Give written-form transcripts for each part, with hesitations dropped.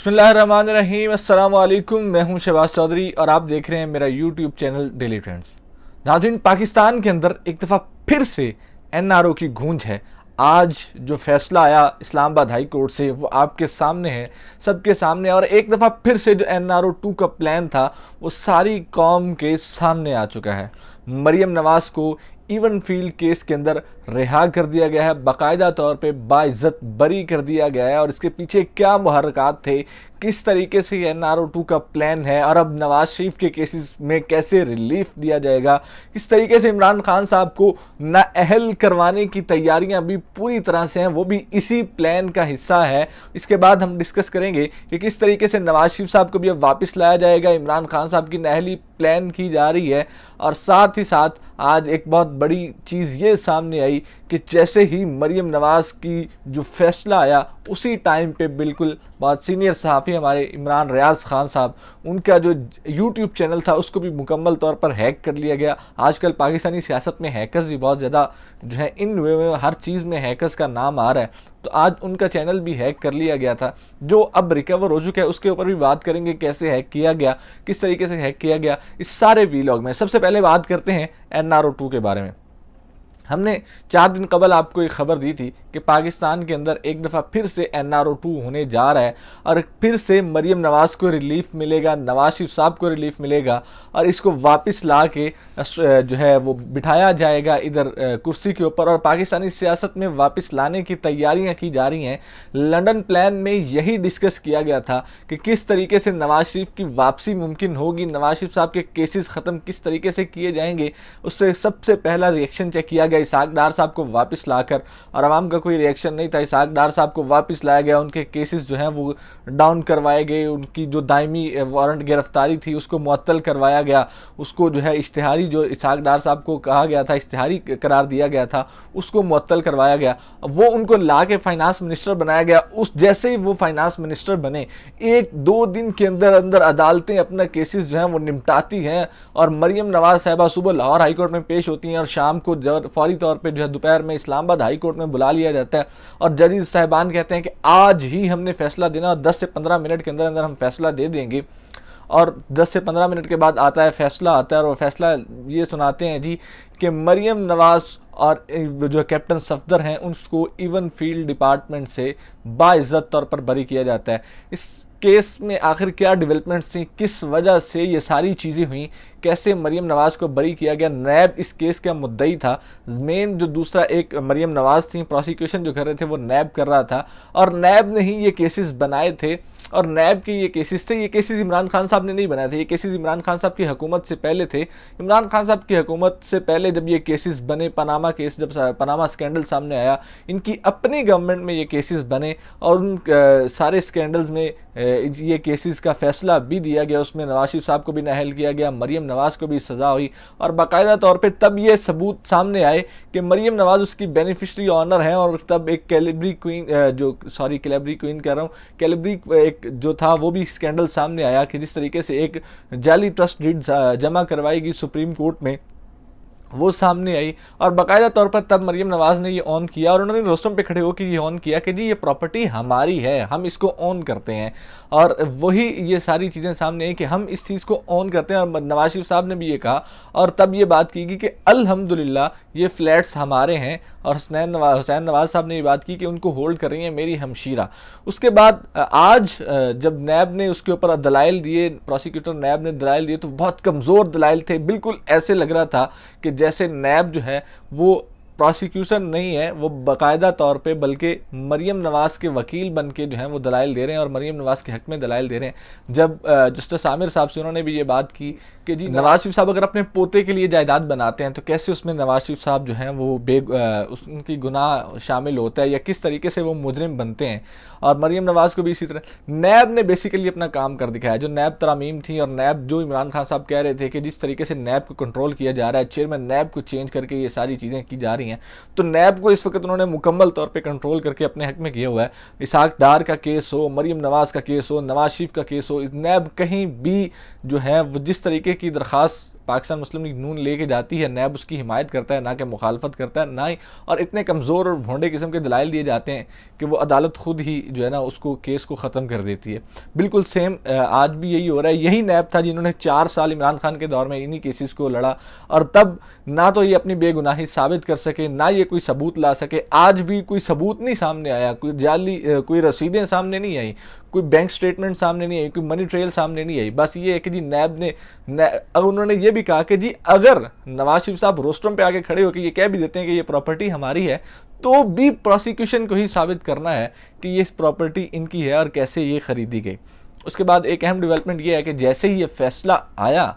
बिस्मिल्लाहिर्रहमानिर्रहीम। अस्सलाम वालेकुम। मैं हूं शहबाज चौधरी और आप देख रहे हैं मेरा यूट्यूब चैनल डेली ट्रेंड्स। नाज़रीन, पाकिस्तान के अंदर एक दफ़ा फिर से एनआरओ की गूंज है। आज जो फैसला आया इस्लामाबाद हाई कोर्ट से वो आपके सामने है, सबके सामने। और एक दफ़ा फिर से जो एनआरओ 2 का प्लान था वो सारी कौम के सामने आ चुका है। मरियम नवाज़ को इवन फील्ड केस के अंदर रिहा कर दिया गया है, बाकायदा तौर पे बाइज्जत बरी कर दिया गया है। और इसके पीछे क्या मुहर्रकात थे, किस तरीके से एनआरओ 2 का प्लान है और अब नवाज शरीफ के केसेस में कैसे रिलीफ दिया जाएगा, किस तरीके से इमरान खान साहब को नाअहल करवाने की तैयारियां भी पूरी तरह से हैं, वो भी इसी प्लान का हिस्सा है। इसके बाद हम डिस्कस करेंगे कि किस तरीके से नवाज शरीफ साहब को भी अब वापस लाया जाएगा, इमरान खान साहब की नाअहली प्लान की जा रही है। और साथ ही साथ आज एक बहुत बड़ी चीज़ ये सामने आई कि जैसे ही मरियम नवाज़ की जो फैसला आया उसी टाइम पे बिल्कुल बहुत सीनियर सहाफ़ी हमारे इमरान रियाज़ खान साहब, उनका जो यूट्यूब चैनल था उसको भी मुकम्मल तौर पर हैक कर लिया गया। आजकल पाकिस्तानी सियासत में हैकर्स भी बहुत ज़्यादा जो है, इन वे में हर चीज़ में हैकर्स का नाम आ रहा है। तो आज उनका चैनल भी हैक कर लिया गया था, जो अब रिकवर हो चुका है। उसके ऊपर भी बात करेंगे कैसे हैक किया गया, किस तरीके से हैक किया गया, इस सारे वीलॉग में। सबसे पहले बात करते हैं एनआरओ 2 के बारे में। हमने 4 दिन कबल आपको एक खबर दी थी कि पाकिस्तान के अंदर एक दफ़ा फिर से एनआरओ 2 होने जा रहा है और फिर से मरियम नवाज़ को रिलीफ मिलेगा, नवाज शरीफ साहब को रिलीफ मिलेगा और इसको वापस ला के जो है वो बिठाया जाएगा इधर कुर्सी के ऊपर और पाकिस्तानी सियासत में वापस लाने की तैयारियां की जा रही हैं। लंदन प्लान में यही डिस्कस किया गया था कि किस तरीके से नवाज शरीफ की वापसी मुमकिन होगी, नवाज शरीफ साहब के केसेस ख़त्म किस तरीके से किए जाएंगे। उससे सबसे पहला रिएक्शन चेक किया गया इसहाक डार साहब को वापस लाकर, और आवाम का कोई रिएक्शन नहीं था। इसहाक डार साहब को वापस लाया गया, उनके केसेस जो हैं वो डाउन करवाए गए, उनकी जो दायमी वारंट गिरफ्तारी थी उसको मुअत्तल करवाया गया, उसको जो है इश्तिहारी, जो इसहाक डार साहब को कहा गया था इश्तिहारी करार दिया गया था, उसको मुअत्तल करवाया गया। वो उनको ला के फाइनेंस मिनिस्टर बनाया गया। उस जैसे ही वो फाइनेंस मिनिस्टर बने, 1-2 दिन के अंदर अंदर अदालतें अपना केसेस जो हैं वो निपटाती हैं और मरियम नवाज साहिबा सुबह लाहौर हाई कोर्ट में पेश होती हैं और शाम को फौरी तौर पे जो है दोपहर में इस्लामाबाद हाई कोर्ट में बुला लिया जाता है और जजेस साहिबान कहते हैं कि आज ही हमने फैसला देना और 10 से 15 मिनट के अंदर अंदर हम फैसला दे देंगे। और 10 से 15 मिनट के बाद आता है फैसला, आता है और वो फैसला ये सुनाते हैं जी कि मरियम नवाज और जो कैप्टन सफदर हैं उनको इवन फील्ड डिपार्टमेंट से बाइज्जत तौर पर बरी किया जाता है। इस केस में आखिर क्या डेवलपमेंट्स थी, किस वजह से ये सारी चीज़ें हुई, कैसे मरियम नवाज़ को बरी किया गया। नैब इस केस का मुद्दई था, मेन जो दूसरा एक मरियम नवाज़ थी, प्रोसिक्यूशन जो कर रहे थे वो नैब कर रहा था और नैब ने ही ये केसेस बनाए थे और नैब के ये केसेस थे। ये केसेस इमरान खान साहब ने नहीं बनाए थे, ये केसेस इमरान खान साहब की हुकूमत से पहले थे। इमरान खान साहब की हुकूमत से पहले जब ये केसेस बने, पनामा केस, जब पनामा स्कैंडल सामने आया, इनकी अपनी गवर्नमेंट में ये केसेस बने और उन सारे स्कैंडल्स में ये केसेस का फैसला भी दिया गया। उसमें नवाज शरीफ साहब को भी नाअहल किया गया, मरियम नवाज़ को भी सज़ा हुई और बाकायदा तौर पे तब ये सबूत सामने आए कि मरियम नवाज़ उसकी बेनिफिशरी ऑनर हैं। और तब एक कैलिब्री क्वीन कैलिब्री एक जो था वो भी स्कैंडल सामने आया कि जिस तरीके से एक जाली ट्रस्ट डीड जमा करवाई गई सुप्रीम कोर्ट में, वो सामने आई। और बाकायदा तौर पर तब मरियम नवाज़ ने ये ऑन किया और उन्होंने रोस्टम पे खड़े होकर ये ऑन किया कि जी ये प्रॉपर्टी हमारी है, हम इसको ऑन करते हैं। और वही ये सारी चीज़ें सामने आई कि हम इस चीज़ को ऑन करते हैं। और नवाज शरीफ साहब ने भी ये कहा और तब ये बात की गई कि अल्हम्दुलिल्लाह ये फ्लैट्स हमारे हैं। और हुसैन नवाज साहब ने ये बात की कि उनको होल्ड कर रही है मेरी हमशीरा। उसके बाद आज जब नैब ने उसके ऊपर दलाइल दिए, प्रोसिक्यूटर नैब ने दलाइल दिए, तो बहुत कमज़ोर दलाइल थे। बिल्कुल ऐसे लग रहा था कि जैसे नैब जो है वो प्रोसिक्यूशन नहीं है, वो बाकायदा तौर पे बल्कि मरियम नवाज़ के वकील बन के जो है वो दलाइल दे रहे हैं और मरियम नवाज़ के हक़ में दलाइल दे रहे हैं। जब जस्टिस आमिर साहब से उन्होंने भी ये बात की कि जी नवाज शरीफ साहब अगर अपने पोते के लिए जायदाद बनाते हैं तो कैसे उसमें नवाज शरीफ साहब जो हैं वो उनकी गुनाह शामिल होता है या किस तरीके से वो मुजरिम बनते हैं। और मरियम नवाज़ को भी इसी तरह नैब ने बेसिकली अपना काम कर दिखाया। जो नैब तरामीम थी और नैब जो इमरान खान साहब कह रहे थे कि जिस तरीके से नैब को कंट्रोल किया जा रहा है, चेयरमैन नैब को चेंज करके ये सारी चीज़ें की जा रही हैं, तो नैब को इस वक्त उन्होंने मुकम्मल तौर पर कंट्रोल करके अपने हक़ में किया हुआ है। इसहाक डार का केस हो, मरियम नवाज़ का केस हो, नवाज शरीफ का केस हो, नैब कहीं भी जो है वो जिस तरीके की दरख्वास्त पाकिस्तान मुस्लिम लीग नून लेके जाती है, नैब उसकी हिमायत करता है, ना कि मुखालफत करता है, ना ही, और इतने कमज़ोर और भोंडे किस्म के दलाइल दिए जाते हैं कि वो अदालत खुद ही जो है ना उसको केस को ख़त्म कर देती है। बिल्कुल सेम आज भी यही हो रहा है। यही नैब था जिन्होंने 4 साल इमरान खान के दौर में इन्हीं केसेस को लड़ा, और तब ना तो ये अपनी बेगुनाही साबित कर सके, ना ये कोई सबूत ला सके। आज भी कोई सबूत नहीं सामने आया, कोई जाली कोई रसीदें सामने नहीं आई, कोई बैंक स्टेटमेंट सामने नहीं आई, कोई मनी ट्रेल सामने नहीं आई। बस ये है कि जी नैब ने अब उन्होंने ये भी कहा कि जी अगर नवाज शरीफ साहब रोस्टरम पे आके खड़े होकर ये कह भी देते हैं कि ये प्रॉपर्टी हमारी है, तो भी प्रोसिक्यूशन को ही साबित करना है कि ये प्रॉपर्टी इनकी है और कैसे ये खरीदी गई। उसके बाद एक अहम डेवलपमेंट ये है कि जैसे ही ये फैसला आया,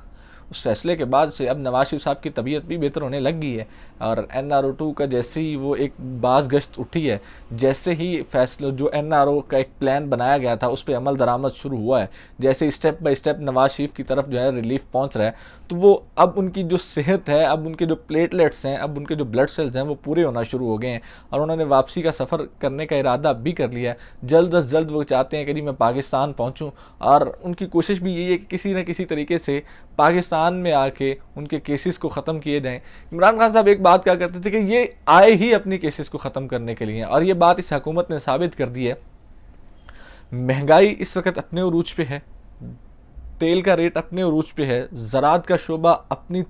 उस फैसले के बाद से अब नवाज शरीफ साहब की तबीयत भी बेहतर होने लग गई है, और NRO-2 का जैसे ही वो एक बाज़ गश्त उठी है, जैसे ही फैसला जो NRO का एक प्लान बनाया गया था उस पर अमल दरामद शुरू हुआ है, जैसे step by step Nawaz Sharif की तरफ जो है रिलीफ पहुंच रहा है, तो वो अब उनकी जो सेहत है, अब उनके जो प्लेटलेट्स हैं, अब उनके जो ब्लड सेल्स हैं वो पूरे होना शुरू हो गए हैं, और उन्होंने वापसी का सफ़र करने का इरादा भी कर लिया है। जल्द अज जल्द वो चाहते हैं कि जी मैं पाकिस्तान पहुँचूँ, और उनकी कोशिश भी यही है कि किसी न किसी तरीके से पाकिस्तान में आके उनके केसेस को ख़त्म किए जाएं। इमरान खान साहब एक बात क्या करते थे कि ये आए ही अपनी केसेस को ख़त्म करने के लिए, और ये बात इस हुकूमत ने साबित कर दी है। महंगाई इस वक्त अपने उरूज पे है, तेल का रेट अपने उरूज पे है, ज़राअत का शोबा अपनी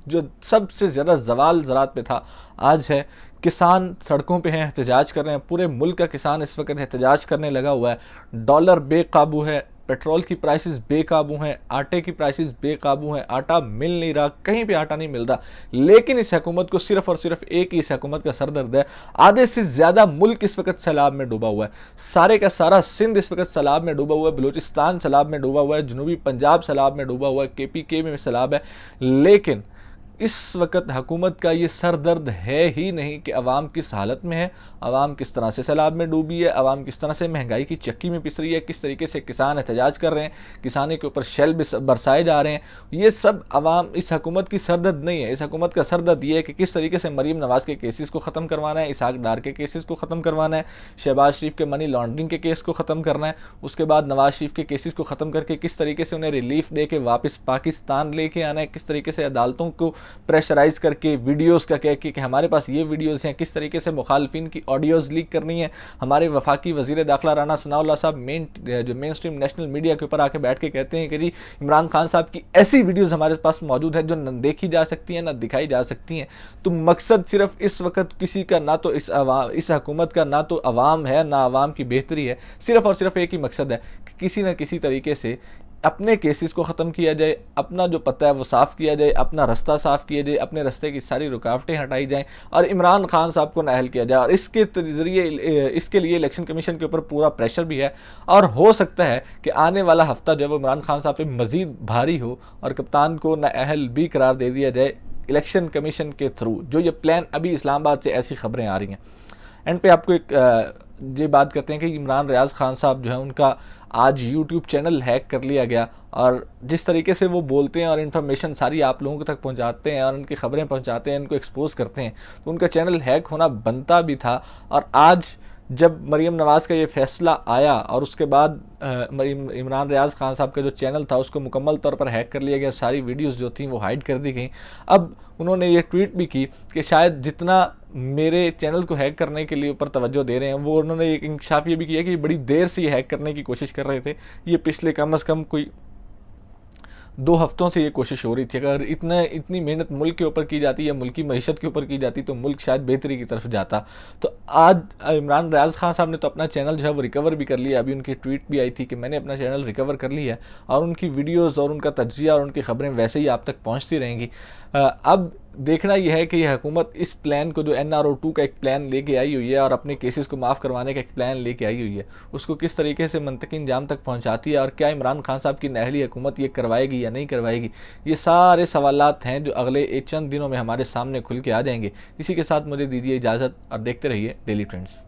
जो सबसे ज़्यादा जवाल ज़राअत पे था आज है। किसान सड़कों पे हैं, एहतजाज कर रहे हैं, पूरे मुल्क का किसान इस वक्त एहतजाज करने लगा हुआ है। डॉलर बेकाबू है, पेट्रोल की प्राइसेस बेकाबू हैं, आटे की प्राइसेस बेकाबू हैं, आटा मिल नहीं रहा, कहीं पे आटा नहीं मिल रहा। लेकिन इस हुकूमत को सिर्फ और सिर्फ एक ही इस हुकूमत का सरदर्द है। आधे से ज़्यादा मुल्क इस वक्त सैलाब में डूबा हुआ है, सारे का सारा सिंध इस वक्त सैलाब में डूबा हुआ है, बलूचिस्तान सैलाब में डूबा हुआ है, जनूबी पंजाब सैलाब में डूबा हुआ है, KPK में सैलाब है। लेकिन इस वक्त हुकूमत का ये सर दर्द है ही नहीं कि अवाम किस हालत में है, अवाम किस तरह से सैलाब में डूबी है, अवाम किस तरह से महंगाई की चक्की में पिस रही है, किस तरीके से किसान एहतजाज कर रहे हैं, किसानी के ऊपर शेल बरसाए जा रहे हैं। ये सब अवाम इस हुकूमत की सर दर्द नहीं है। इस हुकूमत का सर दर्द ये है कि किस तरीके से मरीम नवाज़ के केसेस को ख़त्म करवाना है, इसहाक डार के केसेस को ख़त्म करवाना है, शहबाज शरीफ के मनी लॉन्ड्रिंग के केस को ख़त्म करना है, उसके बाद नवाज शरीफ के केसेस को ख़त्म करके किस तरीके से उन्हें रिलीफ दे के वापस पाकिस्तान लेके आना है, किस तरीके से अदालतों को प्रेशराइज करके वीडियोस का कह के कि हमारे पास ये वीडियोस हैं, किस तरीके से मुखालफिन की ऑडियोज़ लीक करनी है। हमारे वफाकी वज़ीर दाखिला राना सनाउल्लाह साहब मेन स्ट्रीम नेशनल मीडिया के ऊपर आके बैठ के कहते हैं कि जी इमरान खान साहब की ऐसी वीडियोस हमारे पास मौजूद है जो न देखी जा सकती हैं, ना दिखाई जा सकती हैं। तो मकसद सिर्फ इस वक्त किसी का ना तो इस हुकूमत का ना तो अवाम है, ना अवाम की बेहतरी है, सिर्फ और सिर्फ एक ही मकसद है कि किसी न किसी तरीके से अपने केसेस को ख़त्म किया जाए, अपना जो पता है वो साफ़ किया जाए, अपना रास्ता साफ़ किया जाए, अपने रास्ते की सारी रुकावटें हटाई जाएं, और इमरान खान साहब को नाअहल किया जाए। और इसके ज़रिए इसके लिए इलेक्शन कमीशन के ऊपर पूरा प्रेशर भी है, और हो सकता है कि आने वाला हफ्ता जब इमरान खान साहब पे मज़ीद भारी हो और कप्तान को नाअहल भी करार दे दिया जाए इलेक्शन कमीशन के थ्रू। जो ये प्लान अभी इस्लामाबाद से ऐसी खबरें आ रही हैं। एंड पे आपको एक ये बात करते हैं कि इमरान रियाज खान साहब जो है उनका आज YouTube चैनल हैक कर लिया गया, और जिस तरीके से वो बोलते हैं और इन्फॉर्मेशन सारी आप लोगों तक पहुंचाते हैं और उनकी खबरें पहुंचाते हैं, इनको एक्सपोज करते हैं, तो उनका चैनल हैक होना बनता भी था। और आज जब मरीम नवाज़ का ये फैसला आया और उसके बाद इमरान रियाज खान साहब का जो चैनल था उसको मुकम्मल तौर पर हैक कर लिया गया, सारी वीडियोस जो थी वो हाइड कर दी गई। अब उन्होंने ये ट्वीट भी की कि शायद जितना मेरे चैनल को हैक करने के लिए ऊपर तवज्जो दे रहे हैं, वो उन्होंने एक इंकशाफ ये भी किया कि बड़ी देर से ये हैक करने की कोशिश कर रहे थे। ये पिछले कम अज़ कम कोई 2 हफ्तों से ये कोशिश हो रही थी। अगर इतनी मेहनत मुल्क के ऊपर की जाती है, मुल्क की मईशत के ऊपर की जाती, तो मुल्क शायद बेहतरी की तरफ जाता। तो आज इमरान रियाज खान साहब ने तो अपना चैनल जो है वो रिकवर भी कर लिया। अभी उनकी ट्वीट भी आई थी कि मैंने अपना चैनल रिकवर कर लिया है, और उनकी वीडियोज़ और उनका तज्जिया और उनकी खबरें वैसे ही आप तक पहुँचती रहेंगी। अब देखना यह है कि यह हुकूमत इस प्लान को, जो NRO-2 का एक प्लान लेके आई हुई है और अपने केसेस को माफ़ करवाने का एक प्लान लेके आई हुई है, उसको किस तरीके से मंतकी अंजाम तक पहुंचाती है, और क्या इमरान खान साहब की नाअहली हुकूमत ये करवाएगी या नहीं करवाएगी। ये सारे सवालात हैं जो अगले चंद दिनों में हमारे सामने खुल के आ जाएंगे। इसी के साथ मुझे दीजिए इजाज़त और देखते रहिए डेली ट्रेंड्स।